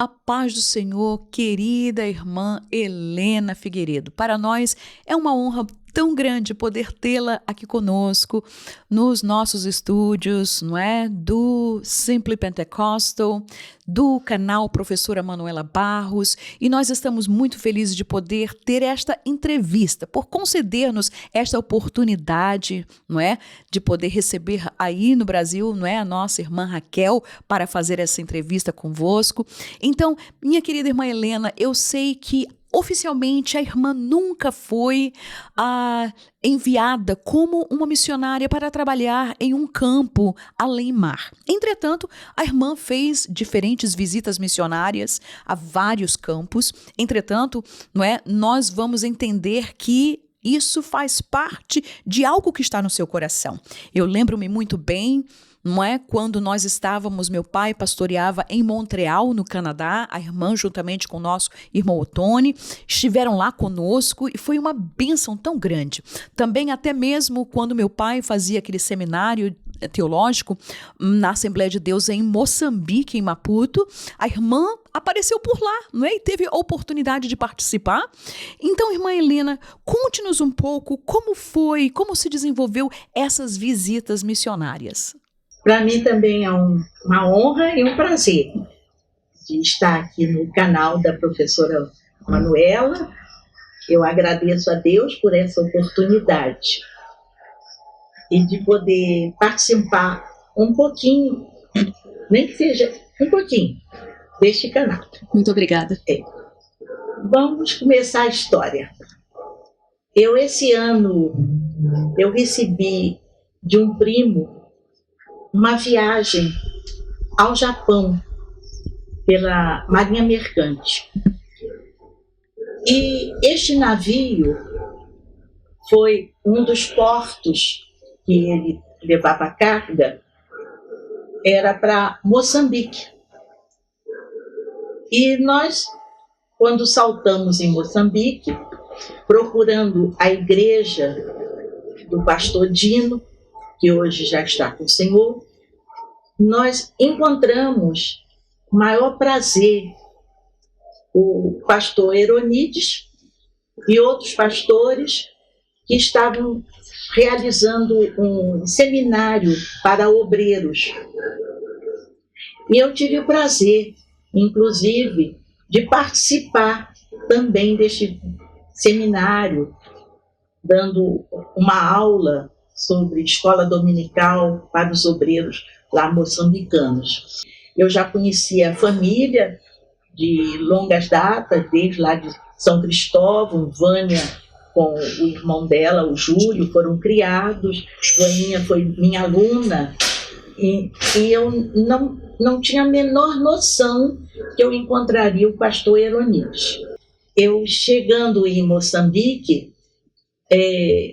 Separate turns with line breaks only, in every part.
A paz do Senhor, querida irmã Helena Figueiredo. Para nós é uma honra tão grande poder tê-la aqui conosco nos nossos estúdios, não é? Do Simply Pentecostal, do canal Professora Manuela Barros, e nós estamos muito felizes de poder ter esta entrevista, por conceder-nos esta oportunidade, não é? De poder receber aí no Brasil, não é? A nossa irmã Raquel para fazer essa entrevista convosco. Então, minha querida irmã Helena, eu sei que oficialmente a irmã nunca foi enviada como uma missionária para trabalhar em um campo além mar. Entretanto, a irmã fez diferentes visitas missionárias a vários campos. Entretanto, não é, nós vamos entender que isso faz parte de algo que está no seu coração. Eu lembro-me muito bem, não é? Quando nós estávamos, meu pai pastoreava em Montreal, no Canadá, a irmã juntamente com o nosso irmão Otone, estiveram lá conosco e foi uma bênção tão grande. Também até mesmo quando meu pai fazia aquele seminário teológico na Assembleia de Deus em Moçambique, em Maputo, a irmã apareceu por lá, não é? E teve a oportunidade de participar. Então, irmã Helena, conte-nos um pouco como foi, como se desenvolveu essas visitas missionárias.
Para mim também é uma honra e um prazer de estar aqui no canal da professora Manuela. Eu agradeço a Deus por essa oportunidade e de poder participar um pouquinho, nem que seja um pouquinho, deste canal.
Muito obrigada.
Vamos começar a história. Esse ano, eu recebi de um primo uma viagem ao Japão pela Marinha Mercante. E este navio foi um dos portos que ele levava carga, era para Moçambique. E nós, quando saltamos em Moçambique, procurando a igreja do pastor Dino, que hoje já está com o Senhor, nós encontramos o maior prazer o pastor Heronides e outros pastores que estavam realizando um seminário para obreiros. E eu tive o prazer, inclusive, de participar também deste seminário, dando uma aula sobre escola dominical para os obreiros lá moçambicanos. Eu já conhecia a família de longas datas, desde lá de São Cristóvão. Vânia com o irmão dela, o Júlio, foram criados. Vaninha foi minha aluna e eu não tinha a menor noção que eu encontraria o pastor Heronides. Eu, chegando em Moçambique,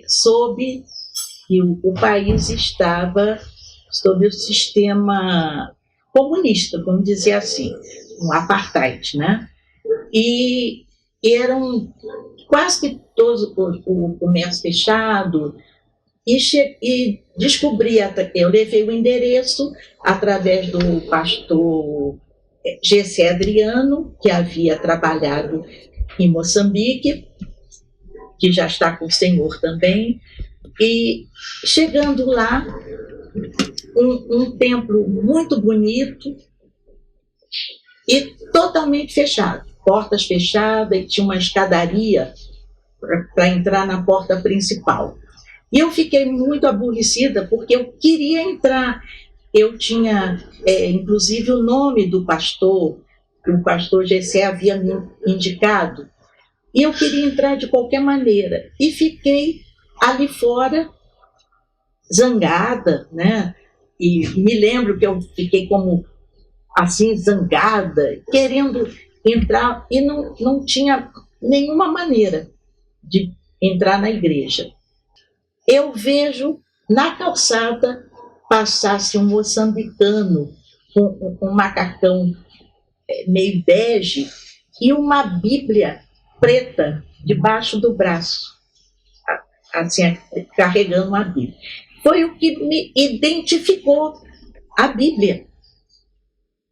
soube que o país estava sob o sistema comunista, vamos dizer assim, um apartheid, né? E eram quase que todos o comércio fechado, e descobri, eu levei o endereço através do pastor Gessé Adriano, que havia trabalhado em Moçambique, que já está com o Senhor também. E chegando lá, um templo muito bonito e totalmente fechado, portas fechadas, e tinha uma escadaria para entrar na porta principal. E eu fiquei muito aborrecida porque eu queria entrar. Eu tinha, inclusive, o nome do pastor, que o pastor Gessé havia me indicado, e eu queria entrar de qualquer maneira. E fiquei ali fora, zangada, né? E me lembro que eu fiquei como assim, zangada, querendo entrar, e não tinha nenhuma maneira de entrar na igreja. Eu vejo na calçada passasse um moçambicano com um macacão meio bege e uma Bíblia preta debaixo do braço, assim, carregando uma Bíblia. Foi o que me identificou, a Bíblia.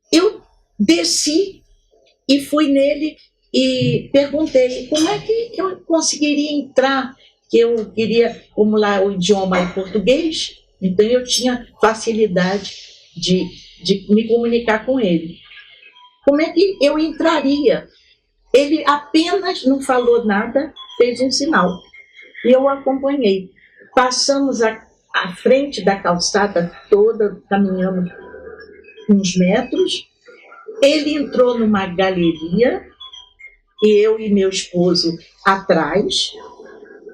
Eu desci E fui nele e perguntei como é que eu conseguiria entrar, que eu queria, como lá o idioma é português, então eu tinha facilidade de me comunicar com ele. Como é que eu entraria? Ele apenas não falou nada, fez um sinal. E eu acompanhei. Passamos à frente da calçada toda, caminhamos uns metros. Ele entrou numa galeria, e eu e meu esposo atrás.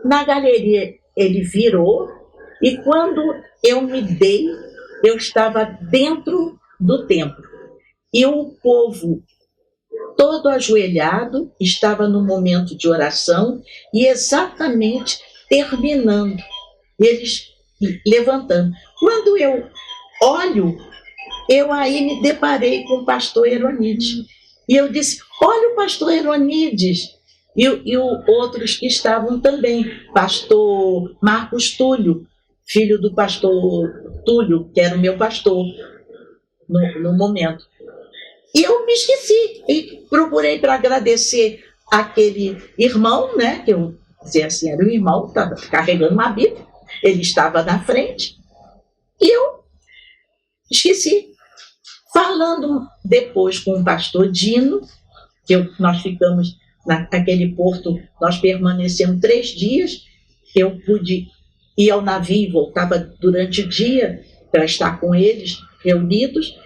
Na galeria ele virou, e quando eu me dei, eu estava dentro do templo. E o povo todo ajoelhado, estava no momento de oração e exatamente terminando, eles levantando. Quando eu olho, eu aí me deparei com o pastor Heronides. E eu disse, olha o pastor Heronides. E outros que estavam também, pastor Marcos Túlio, filho do pastor Túlio, que era o meu pastor no momento. E eu me esqueci e procurei para agradecer aquele irmão, né, que eu dizia assim, era um irmão, estava carregando uma Bíblia, ele estava na frente, e eu esqueci. Falando depois com o pastor Dino, nós ficamos naquele porto, nós permanecemos 3 dias, eu pude ir ao navio e voltava durante o dia para estar com eles reunidos.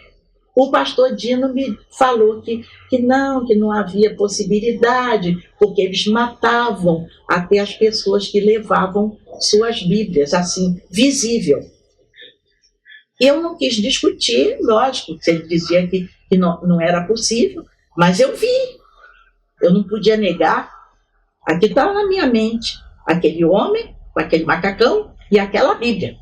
O pastor Dino me falou que não havia possibilidade, porque eles matavam até as pessoas que levavam suas Bíblias, assim, visível. Eu não quis discutir, lógico, se ele dizia que não era possível, mas eu vi, eu não podia negar. Aqui estava na minha mente, aquele homem, com aquele macacão e aquela Bíblia.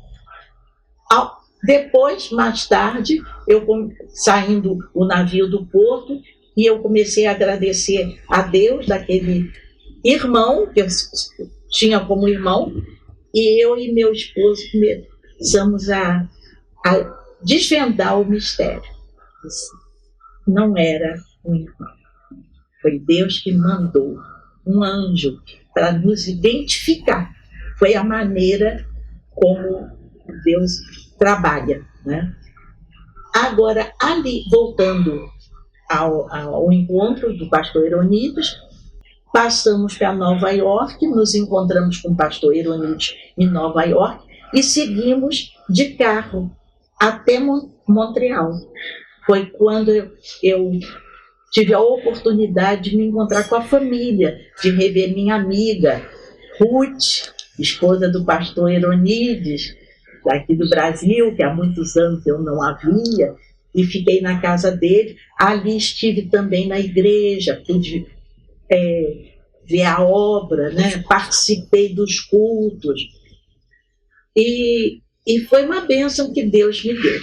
Depois, mais tarde, eu saindo o navio do porto, e eu comecei a agradecer a Deus daquele irmão, que eu tinha como irmão, e eu e meu esposo começamos a desvendar o mistério. Não era um irmão, foi Deus que mandou um anjo para nos identificar. Foi a maneira como Deus trabalha, né? Agora, ali, voltando ao encontro do pastor Heronides, passamos para Nova York, nos encontramos com o pastor Heronides em Nova York e seguimos de carro até Montreal. Foi quando eu tive a oportunidade de me encontrar com a família, de rever minha amiga Ruth, esposa do pastor Heronides, daqui do Brasil, que há muitos anos eu não a via, e fiquei na casa dele. Ali estive também na igreja, pude ver a obra, né? Participei dos cultos, e foi uma bênção que Deus me deu.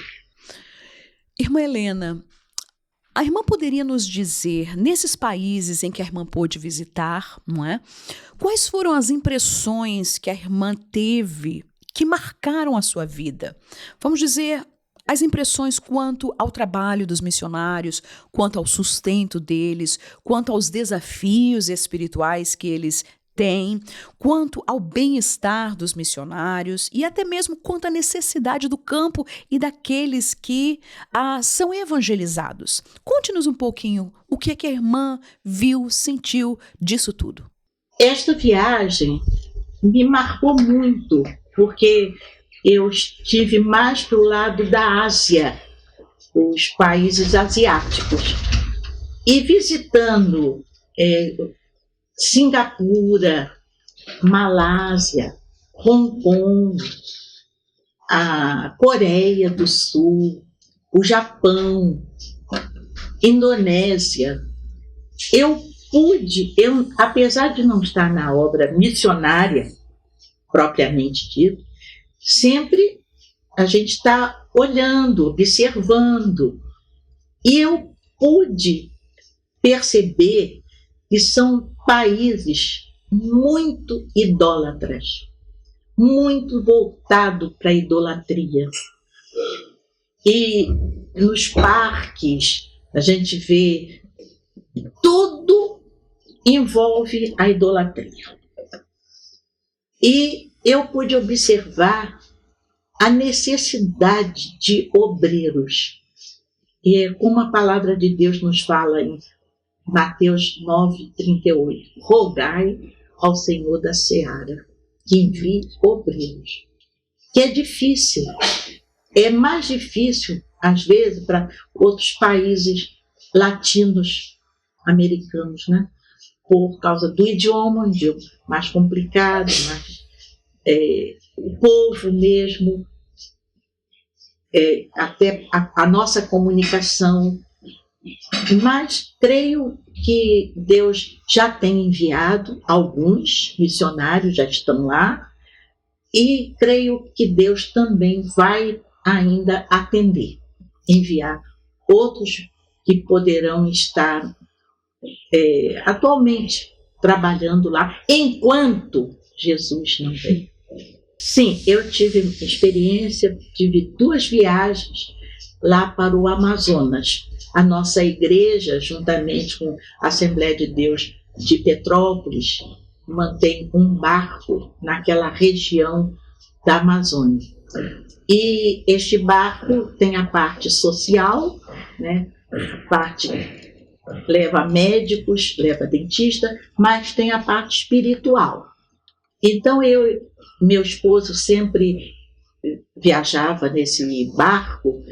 Irmã Helena, a irmã poderia nos dizer, nesses países em que a irmã pôde visitar, não é? Quais foram as impressões que a irmã teve que marcaram a sua vida? Vamos dizer, as impressões quanto ao trabalho dos missionários, quanto ao sustento deles, quanto aos desafios espirituais que eles têm, quanto ao bem-estar dos missionários e até mesmo quanto à necessidade do campo e daqueles que são evangelizados. Conte-nos um pouquinho o que é que a irmã viu, sentiu disso tudo.
Esta viagem me marcou muito, porque eu estive mais para o lado da Ásia, os países asiáticos, e visitando Singapura, Malásia, Hong Kong, a Coreia do Sul, o Japão, Indonésia. Apesar de não estar na obra missionária, propriamente dito, sempre a gente está olhando, observando. E eu pude perceber que são países muito idólatras, muito voltados para a idolatria. E nos parques a gente vê envolve a idolatria. E eu pude observar a necessidade de obreiros. E como a palavra de Deus nos fala em Mateus 9:38, rogai ao Senhor da seara que envie obreiros. Que é difícil, é mais difícil, às vezes, para outros países latinos, americanos, né? Por causa do idioma, mais complicado, mais, o povo mesmo, até a nossa comunicação. Mas creio que Deus já tem enviado alguns missionários, já estão lá, e creio que Deus também vai ainda atender, enviar outros que poderão estar atualmente trabalhando lá, enquanto Jesus não vem. Sim, eu tive experiência, tive 2 viagens lá para o Amazonas. A nossa igreja, juntamente com a Assembleia de Deus de Petrópolis, mantém um barco naquela região da Amazônia. E este barco tem a parte social, né? A parte leva médicos, leva dentista, mas tem a parte espiritual. Então meu esposo sempre viajava nesse barco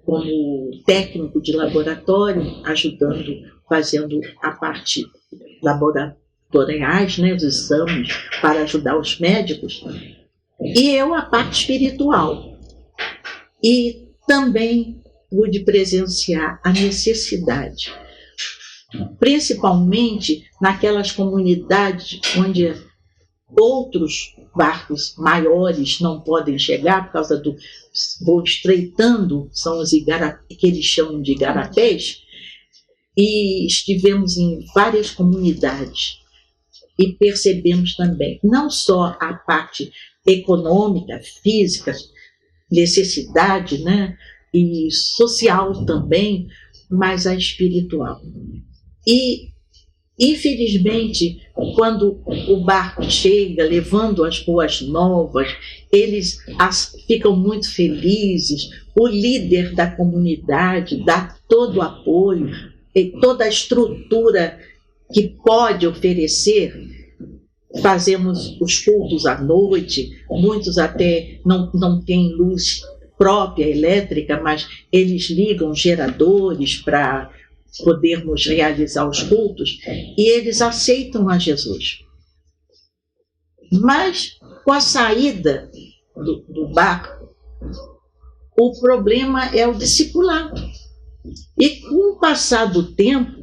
como técnico de laboratório, ajudando, fazendo a parte laboratoriais, né, os exames para ajudar os médicos, e eu a parte espiritual. E também pude presenciar a necessidade, principalmente naquelas comunidades onde outros barcos maiores não podem chegar por causa do voo estreitando, são os que eles chamam de igarapés, e estivemos em várias comunidades e percebemos também não só a parte econômica, física, necessidade, né, e social também, mas a espiritual. E infelizmente, quando o barco chega levando as boas novas, eles ficam muito felizes, o líder da comunidade dá todo o apoio, e toda a estrutura que pode oferecer. Fazemos os cultos à noite, muitos até não têm luz própria elétrica, mas eles ligam geradores para podermos realizar os cultos, e eles aceitam a Jesus. Mas, com a saída do barco, o problema é o discipulado. E com o passar do tempo,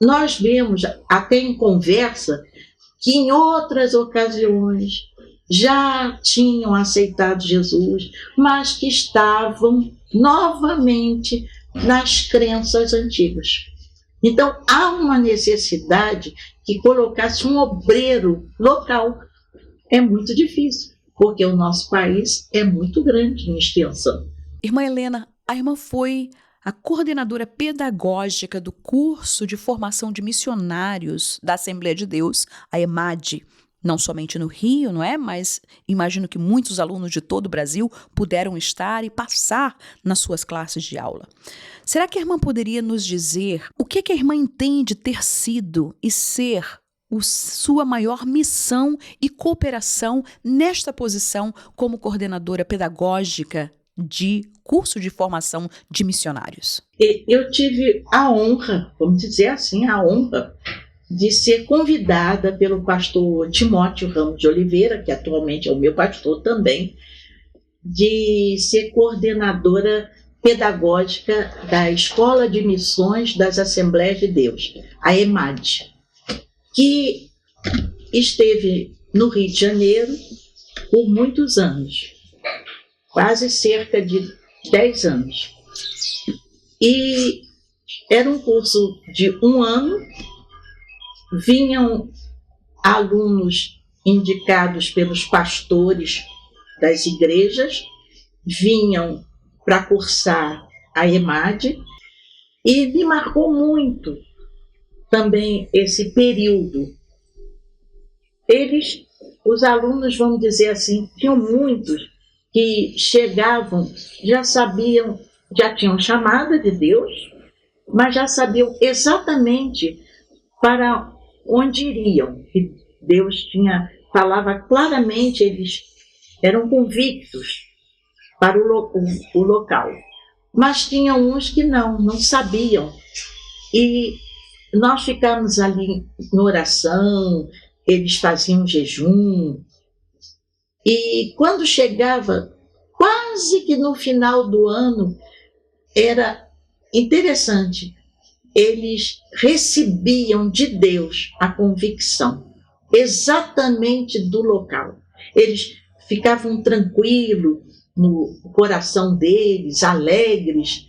nós vemos, até em conversa, que em outras ocasiões já tinham aceitado Jesus, mas que estavam novamente nas crenças antigas. Então, há uma necessidade que colocasse um obreiro local. É muito difícil, porque o nosso país é muito grande em extensão.
Irmã Helena, a irmã foi a coordenadora pedagógica do curso de formação de missionários da Assembleia de Deus, a EMAD, não somente no Rio, não é? Mas imagino que muitos alunos de todo o Brasil puderam estar e passar nas suas classes de aula. Será que a irmã poderia nos dizer o que a irmã entende ter sido e ser sua maior missão e cooperação nesta posição como coordenadora pedagógica de curso de formação de missionários?
Eu tive a honra, vamos dizer assim, a honra de ser convidada pelo pastor Timóteo Ramos de Oliveira, que atualmente é o meu pastor também, de ser coordenadora pedagógica da Escola de Missões das Assembleias de Deus, a EMAD, que esteve no Rio de Janeiro por muitos anos, quase cerca de 10 anos. E era um curso de 1 ano, vinham alunos indicados pelos pastores das igrejas, vinham para cursar a EMAD, e me marcou muito também esse período. Os alunos, vamos dizer assim, tinham muitos que chegavam, já sabiam, já tinham chamada de Deus, mas já sabiam exatamente para onde iriam. Que Deus falava claramente, eles eram convictos para o local. Mas tinha uns que não sabiam. E nós ficamos ali em oração, eles faziam jejum. E quando chegava, quase que no final do ano, era interessante. Eles recebiam de Deus a convicção, exatamente do local. Eles ficavam tranquilos no coração deles, alegres.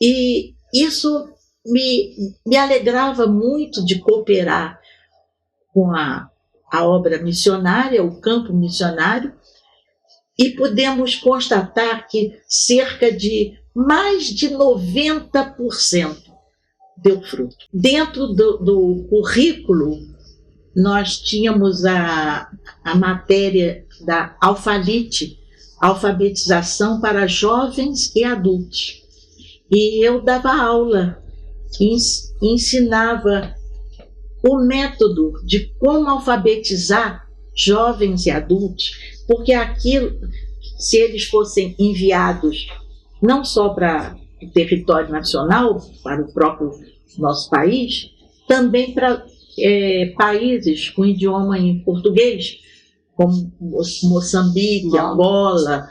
E isso me alegrava muito de cooperar com a obra missionária, o campo missionário, e podemos constatar que cerca de mais de 90% deu fruto. Dentro do currículo, nós tínhamos a matéria da alfalite, alfabetização para jovens e adultos. E eu dava aula, ensinava o método de como alfabetizar jovens e adultos, porque aquilo, se eles fossem enviados não só para o território nacional, para o próprio nosso país, também para países com idioma em português, como Moçambique, Angola,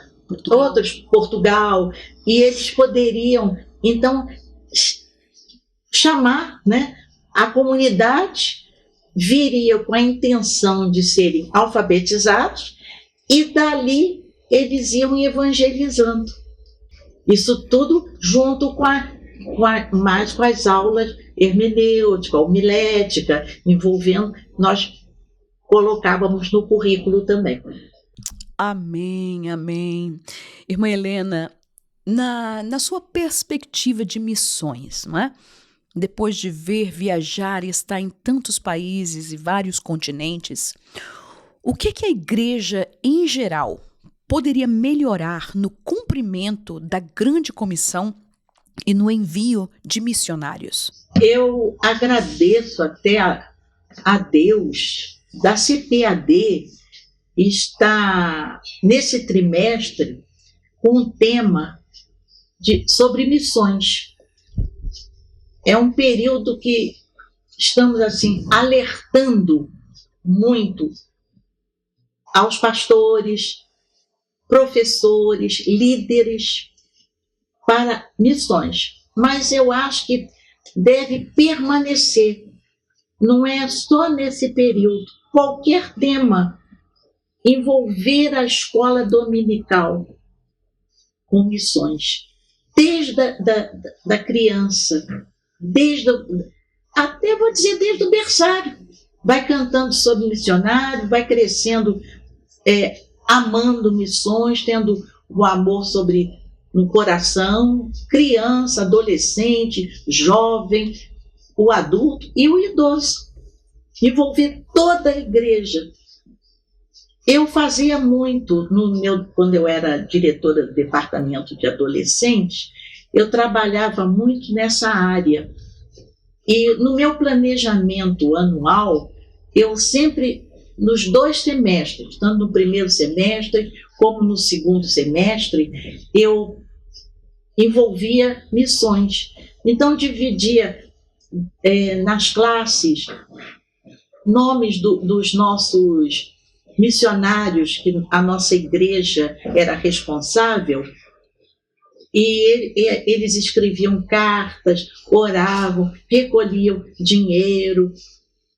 Portugal, e eles poderiam, então, chamar, né, a comunidade, viria com a intenção de serem alfabetizados, e dali eles iam evangelizando. Isso tudo junto com as aulas hermenêutica, homilética, envolvendo, nós colocávamos no currículo também.
Amém, amém. Irmã Helena, na sua perspectiva de missões, não é? Depois de viajar e estar em tantos países e vários continentes, o que a igreja, em geral, poderia melhorar no cumprimento da grande comissão e no envio de missionários?
Eu agradeço até a Deus da CPAD está nesse trimestre com um tema sobre missões. É um período que estamos assim alertando muito aos pastores, professores, líderes para missões. Mas eu acho que deve permanecer. Não é só nesse período. Qualquer tema envolver a escola dominical com missões, desde da criança, até vou dizer desde o berçário, vai cantando sobre missionário, vai crescendo, amando missões, tendo o amor no coração, criança, adolescente, jovem, o adulto e o idoso, envolver toda a igreja. Eu fazia muito, quando eu era diretora do departamento de adolescentes, eu trabalhava muito nessa área. E no meu planejamento anual, eu sempre, nos 2 semestres, tanto no primeiro semestre como no segundo semestre, eu envolvia missões. Então, dividia nas classes nomes dos nossos missionários que a nossa igreja era responsável, e eles escreviam cartas, oravam, recolhiam dinheiro,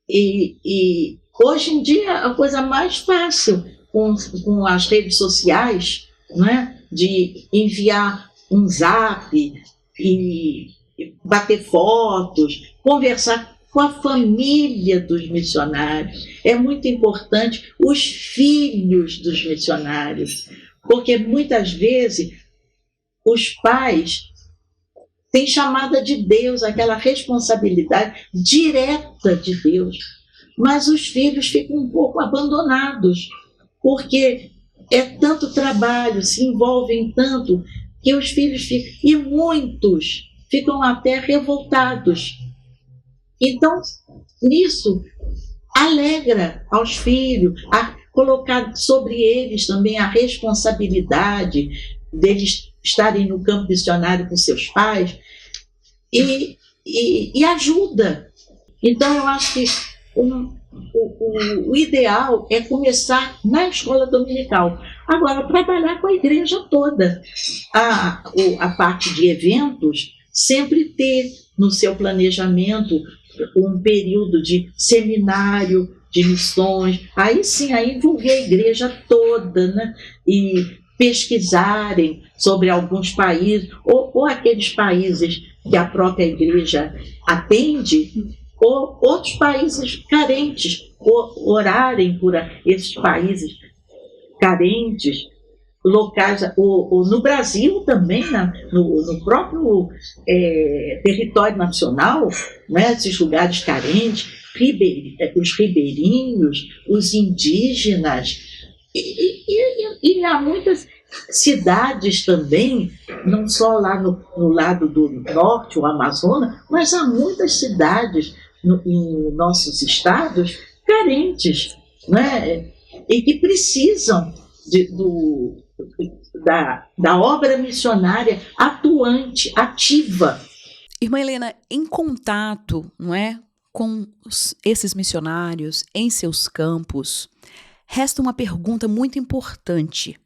e hoje em dia a coisa mais fácil com as redes sociais, né, de enviar um zap e bater fotos, conversar com a família dos missionários. É muito importante os filhos dos missionários, porque muitas vezes os pais tem chamada de Deus, aquela responsabilidade direta de Deus. Mas os filhos ficam um pouco abandonados, porque é tanto trabalho, se envolvem tanto, que os filhos ficam, e muitos ficam até revoltados. Então, nisso, alegra aos filhos, a colocar sobre eles também a responsabilidade deles estarem no campo missionário com seus pais, e ajuda. Então, eu acho que o ideal é começar na escola dominical. Agora, trabalhar com a igreja toda. A parte de eventos, sempre ter no seu planejamento um período de seminário, de missões. Aí sim, aí envolver a igreja toda, né? E pesquisarem sobre alguns países, ou aqueles países que a própria igreja atende, ou outros países carentes, orarem por esses países carentes, locais, ou no Brasil também, no próprio território nacional, né, esses lugares carentes, os ribeirinhos, os indígenas, e há muitas cidades também, não só lá no lado do norte, o Amazonas, mas há muitas cidades em nossos estados carentes, né? E que precisam da obra missionária atuante, ativa.
Irmã Helena, em contato, não é, com esses missionários em seus campos, resta uma pergunta muito importante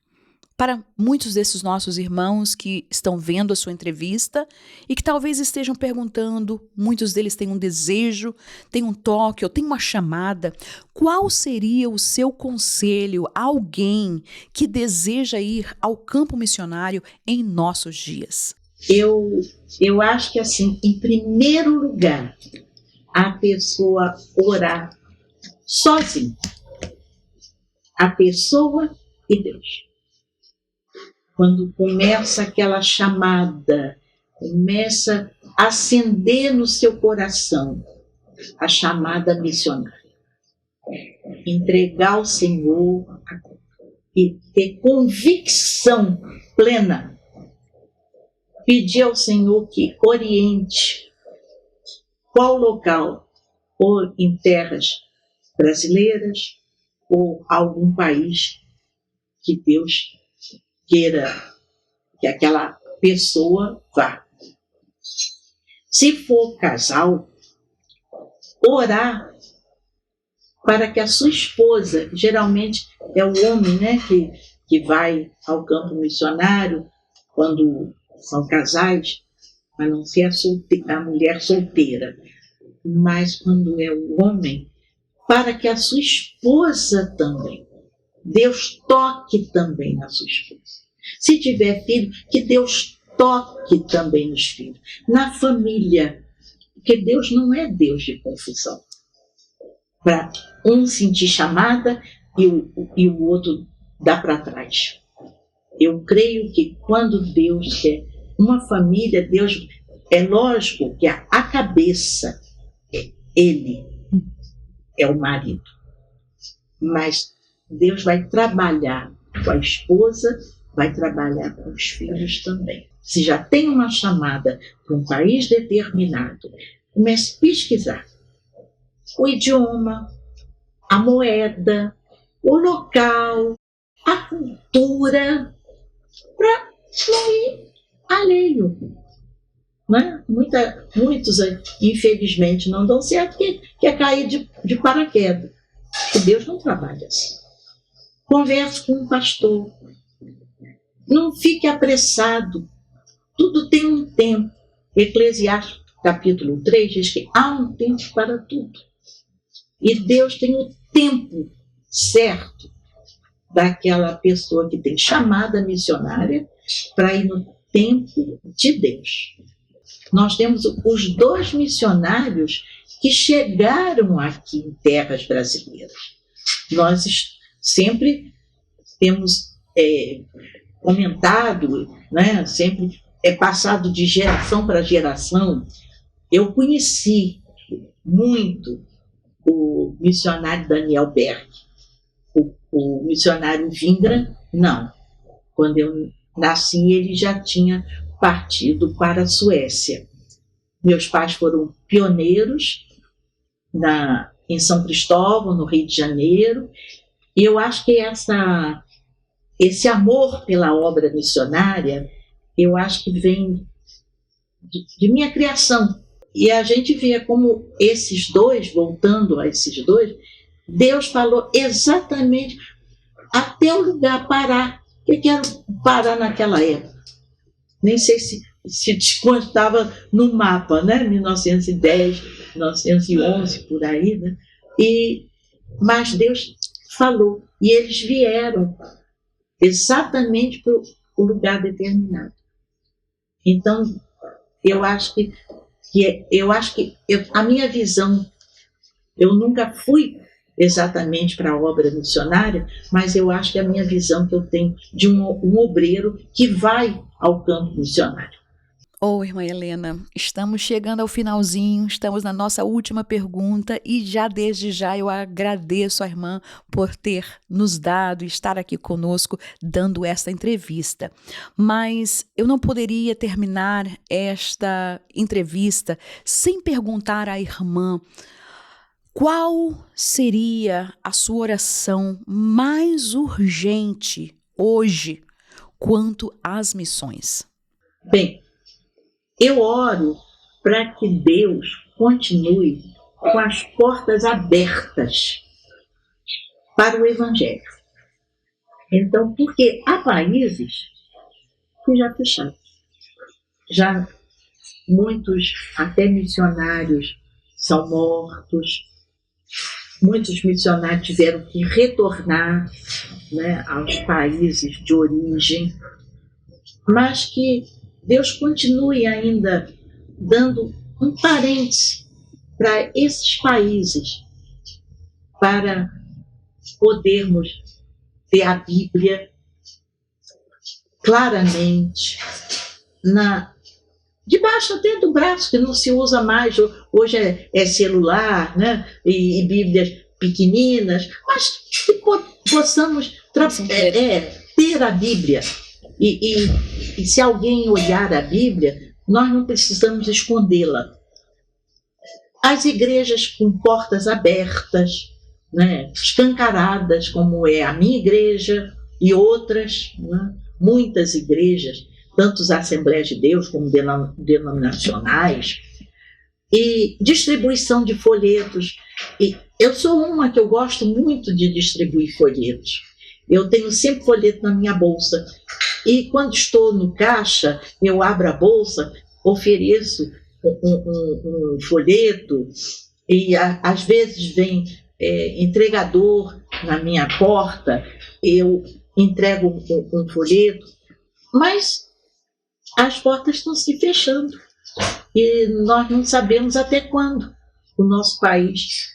para muitos desses nossos irmãos que estão vendo a sua entrevista e que talvez estejam perguntando, muitos deles têm um desejo, têm um toque ou têm uma chamada. Qual seria o seu conselho a alguém que deseja ir ao campo missionário em nossos dias?
Eu acho que, assim, em primeiro lugar, a pessoa orar sozinha. A pessoa e Deus. Quando começa aquela chamada, começa a acender no seu coração a chamada missionária. Entregar ao Senhor e ter convicção plena. Pedir ao Senhor que oriente qual local, ou em terras brasileiras, ou algum país que Deus queira que aquela pessoa vá. Se for casal, orar para que a sua esposa, geralmente é o homem, né, que vai ao campo missionário quando são casais, a não ser a mulher solteira, mas quando é o homem, para que a sua esposa também, Deus toque também na sua esposa. Se tiver filho, que Deus toque também nos filhos. Na família, porque Deus não é Deus de confusão. Para um sentir chamada e o outro dá para trás. Eu creio que quando Deus quer uma família, Deus, é lógico que a cabeça, ele é o marido. Mas Deus vai trabalhar com a esposa, vai trabalhar com os filhos também. Se já tem uma chamada para um país determinado, comece a pesquisar o idioma, a moeda, o local, a cultura, para não ir alheio. Né? Muitos, infelizmente, não dão certo, que é cair de paraquedas. Que Deus não trabalha assim. Converse com um pastor. Não fique apressado. Tudo tem um tempo. Eclesiastes, capítulo 3, diz que há um tempo para tudo. E Deus tem o tempo certo daquela pessoa que tem chamada missionária para ir no tempo de Deus. Nós temos os 2 missionários que chegaram aqui em terras brasileiras. Nós sempre temos comentado, né, sempre é passado de geração para geração. Eu conheci muito o missionário Daniel Berg, o missionário Vingra, não. Quando eu nasci, ele já tinha partido para a Suécia. Meus pais foram pioneiros em São Cristóvão, no Rio de Janeiro, e eu acho que esse amor pela obra missionária, eu acho que vem de minha criação. E a gente vê como esses dois, voltando a esses dois, Deus falou exatamente até o lugar Pará. O que era Pará naquela época? Nem sei se estava no mapa, né? 1910, 1911, por aí, né? Mas Deus falou, e eles vieram exatamente para o lugar determinado. Então, eu acho que a minha visão, eu nunca fui exatamente para a obra missionária, mas eu acho que a minha visão que eu tenho de um obreiro que vai ao campo missionário.
Irmã Helena, estamos chegando ao finalzinho, estamos na nossa última pergunta e desde já eu agradeço a irmã por ter nos dado e estar aqui conosco dando esta entrevista. Mas eu não poderia terminar esta entrevista sem perguntar à irmã qual seria a sua oração mais urgente hoje quanto às missões.
Bem, eu oro para que Deus continue com as portas abertas para o Evangelho. Então, porque há países que já fecharam. Já muitos, até missionários, são mortos. Muitos missionários tiveram que retornar, né, aos países de origem. Mas que Deus continue ainda dando um parêntese para esses países, para podermos ter a Bíblia claramente debaixo até do braço, que não se usa mais, hoje é celular, né? E Bíblias pequeninas, mas que possamos ter a Bíblia. E se alguém olhar a Bíblia, nós não precisamos escondê-la. As igrejas com portas abertas, né, escancaradas, como é a minha igreja e outras, né, muitas igrejas, tanto as Assembleias de Deus como denominacionais, e distribuição de folhetos. E eu sou uma que eu gosto muito de distribuir folhetos. Eu tenho sempre folheto na minha bolsa. E quando estou no caixa, eu abro a bolsa, ofereço um folheto, e às vezes vem entregador na minha porta, eu entrego um folheto, mas as portas estão se fechando e nós não sabemos até quando o nosso país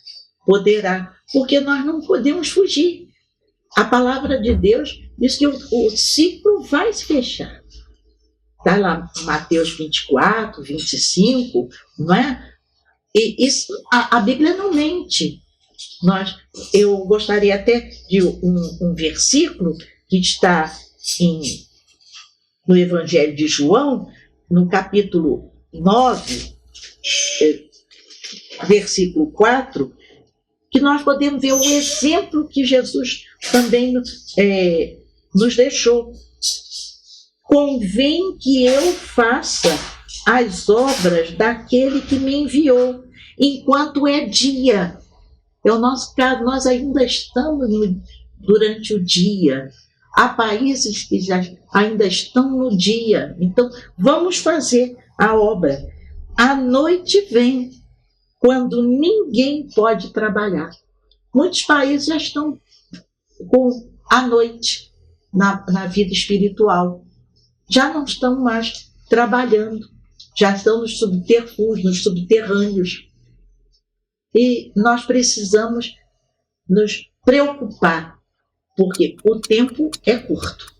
poderá, porque nós não podemos fugir. A palavra de Deus diz que o ciclo vai se fechar. Está lá Mateus 24, 25, não é? E isso, a Bíblia não mente. Eu gostaria até de um versículo que está no Evangelho de João, no capítulo 9, versículo 4, que nós podemos ver o exemplo que Jesus também nos deixou. Convém que eu faça as obras daquele que me enviou, enquanto é dia. É o nosso caso, nós ainda estamos durante o dia. Há países que já ainda estão no dia. Então, vamos fazer a obra. A noite vem, quando ninguém pode trabalhar. Muitos países já estão com a noite na vida espiritual. Já não estão mais trabalhando. Já estão nos subterfúgios, nos subterrâneos. E nós precisamos nos preocupar, porque o tempo é curto.